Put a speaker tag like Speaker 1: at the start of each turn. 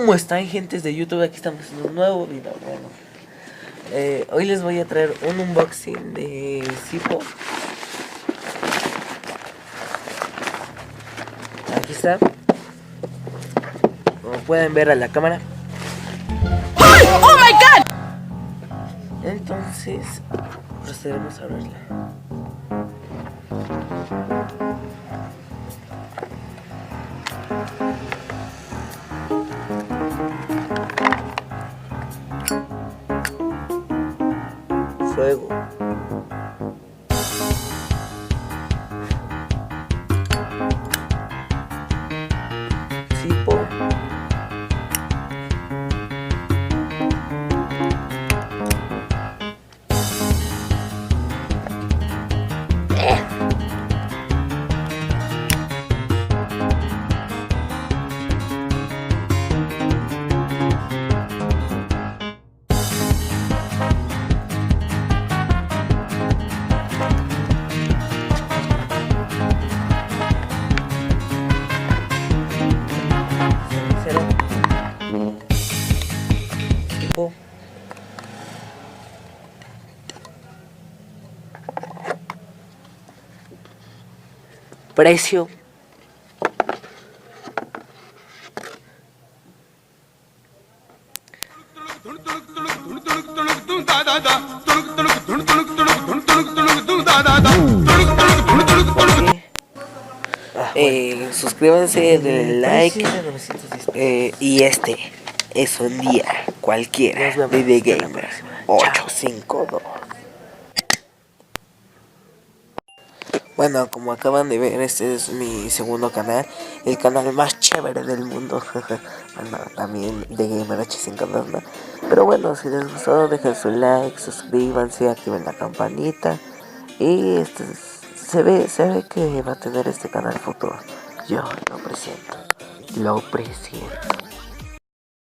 Speaker 1: ¿Cómo están, gentes de YouTube? Aquí estamos en un nuevo video. Bueno, hoy les voy a traer un unboxing de Zippo. Aquí está. Como pueden ver a la cámara.
Speaker 2: ¡Oh my God!
Speaker 1: Entonces, procedemos a abrirla. Fuego. Zippo. Zippo. Precio. Suscríbanse, denle like. Y este es un día cualquiera de The Gamer 852. Bueno, como acaban de ver, este es mi segundo canal, el canal más chévere del mundo. Bueno, también The Gamer 852, ¿no? Pero bueno, si les gustó, dejen su like, suscríbanse, activen la campanita. Y se ve que va a tener este canal futuro. Yo lo presiento.